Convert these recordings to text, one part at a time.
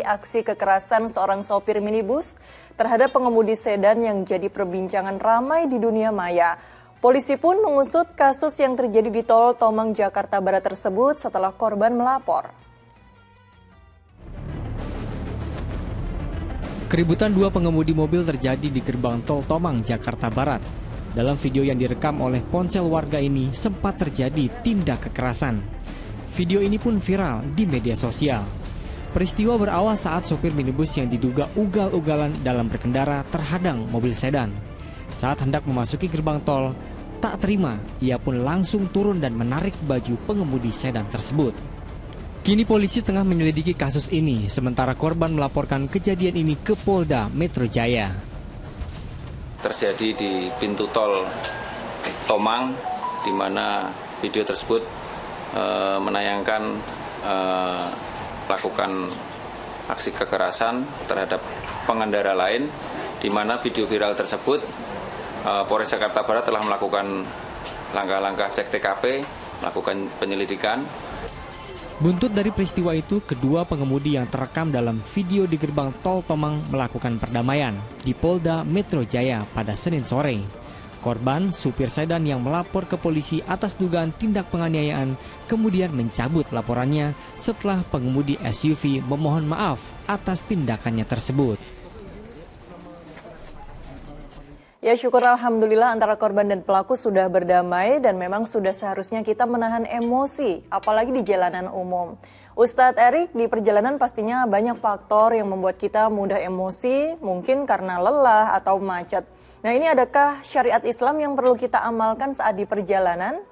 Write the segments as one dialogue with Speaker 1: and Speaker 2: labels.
Speaker 1: Aksi kekerasan seorang sopir minibus terhadap pengemudi sedan yang jadi perbincangan ramai di dunia maya. Polisi pun mengusut kasus yang terjadi di Tol Tomang, Jakarta Barat tersebut setelah korban melapor.
Speaker 2: Keributan dua pengemudi mobil terjadi di gerbang Tol Tomang, Jakarta Barat. Dalam video yang direkam oleh ponsel warga ini sempat terjadi tindak kekerasan. Video ini pun viral di media sosial. Peristiwa berawal saat sopir minibus yang diduga ugal-ugalan dalam berkendara terhadang mobil sedan. Saat hendak memasuki gerbang tol, tak terima, ia pun langsung turun dan menarik baju pengemudi sedan tersebut. Kini polisi tengah menyelidiki kasus ini, sementara korban melaporkan kejadian ini ke Polda Metro Jaya.
Speaker 3: Terjadi di pintu tol Tomang, di mana video tersebut menayangkan melakukan aksi kekerasan terhadap pengendara lain, di mana video viral tersebut Polres Jakarta Barat telah melakukan langkah-langkah cek TKP, melakukan penyelidikan.
Speaker 2: Buntut dari peristiwa itu, kedua pengemudi yang terekam dalam video di gerbang Tol Tomang melakukan perdamaian di Polda Metro Jaya pada Senin sore. Korban, supir sedan yang melapor ke polisi atas dugaan tindak penganiayaan, kemudian mencabut laporannya setelah pengemudi SUV memohon maaf atas tindakannya tersebut.
Speaker 1: Ya, syukur alhamdulillah antara korban dan pelaku sudah berdamai dan memang sudah seharusnya kita menahan emosi, apalagi di jalanan umum. Ustadz Erik, di perjalanan pastinya banyak faktor yang membuat kita mudah emosi, mungkin karena lelah atau macet. Nah, ini adakah syariat Islam yang perlu kita amalkan saat di perjalanan?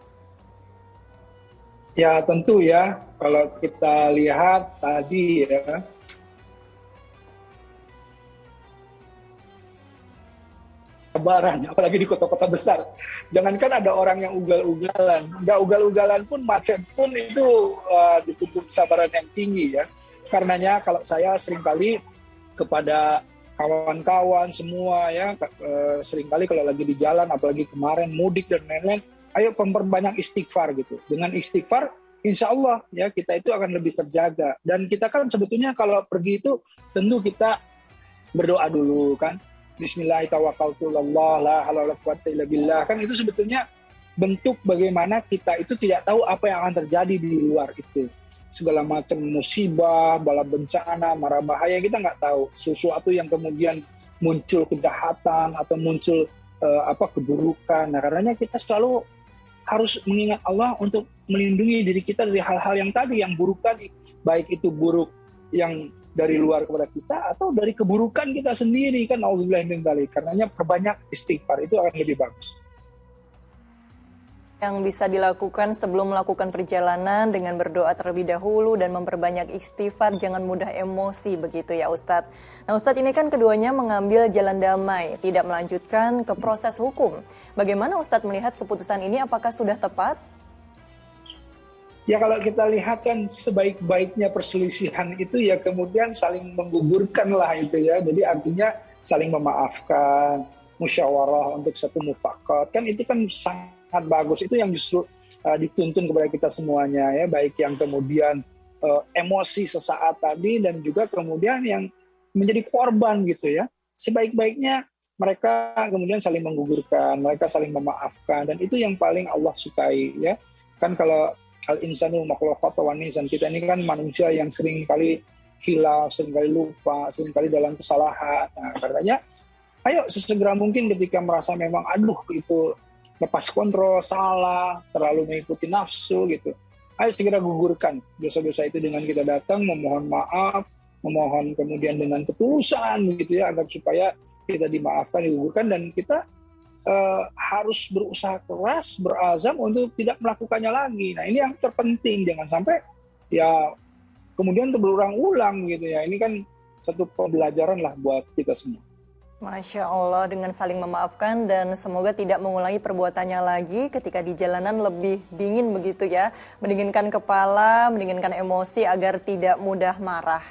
Speaker 4: Ya, tentu ya. Kalau kita lihat tadi ya, lebaran, apalagi di kota-kota besar. Jangankan ada orang yang ugal-ugalan, nggak ugal-ugalan pun, macet pun itu dituntut kesabaran yang tinggi ya. Karenanya kalau saya seringkali kepada kawan-kawan semua ya, seringkali kalau lagi di jalan, apalagi kemarin mudik dan lain-lain, ayo memperbanyak istighfar gitu. Dengan istighfar, insya Allah ya kita itu akan lebih terjaga. Dan kita kan sebetulnya kalau pergi itu tentu kita berdoa dulu kan. Bismillahirrahmanirrahim. Kan itu sebetulnya bentuk bagaimana kita itu tidak tahu apa yang akan terjadi di luar itu. Segala macam musibah, bala bencana, mara bahaya, kita nggak tahu. Sesuatu yang kemudian muncul kejahatan atau muncul keburukan. Nah, karenanya kita selalu harus mengingat Allah untuk melindungi diri kita dari hal-hal yang tadi, yang buruk tadi. Baik itu buruk yang dari luar kepada kita atau dari keburukan kita sendiri kan, auzubillah min dzalik. Karenanya perbanyak istighfar, itu akan lebih bagus.
Speaker 1: Yang bisa dilakukan sebelum melakukan perjalanan dengan berdoa terlebih dahulu dan memperbanyak istighfar, jangan mudah emosi begitu ya Ustadz. Nah Ustadz, ini kan keduanya mengambil jalan damai, tidak melanjutkan ke proses hukum. Bagaimana Ustadz melihat keputusan ini, apakah sudah tepat?
Speaker 4: Ya kalau kita lihat kan sebaik-baiknya perselisihan itu ya kemudian saling menggugurkan lah itu ya. Jadi artinya saling memaafkan, musyawarah untuk satu mufakat. Kan itu kan sangat bagus. Itu yang justru dituntun kepada kita semuanya ya. Baik yang kemudian emosi sesaat tadi dan juga kemudian yang menjadi korban gitu ya. Sebaik-baiknya mereka kemudian saling menggugurkan, mereka saling memaafkan. Dan itu yang paling Allah sukai ya. Kan kalau al-insanu makhluqat wa nizan, kita ini kan manusia yang sering kali hilaf, sering kali lupa, sering kali dalam kesalahan. Nah, karenanya ayo sesegera mungkin ketika merasa memang aduh itu lepas kontrol, salah, terlalu mengikuti nafsu gitu. Ayo segera gugurkan dosa-dosa itu dengan kita datang memohon maaf, memohon kemudian dengan ketulusan gitu ya, agar supaya kita dimaafkan, digugurkan, dan kita harus berusaha keras, berazam untuk tidak melakukannya lagi. Nah ini yang terpenting, jangan sampai ya kemudian berulang-ulang gitu ya. Ini kan satu pembelajaran lah buat kita semua.
Speaker 1: Masya Allah, dengan saling memaafkan dan semoga tidak mengulangi perbuatannya lagi ketika di jalanan lebih dingin begitu ya. Mendinginkan kepala, mendinginkan emosi agar tidak mudah marah.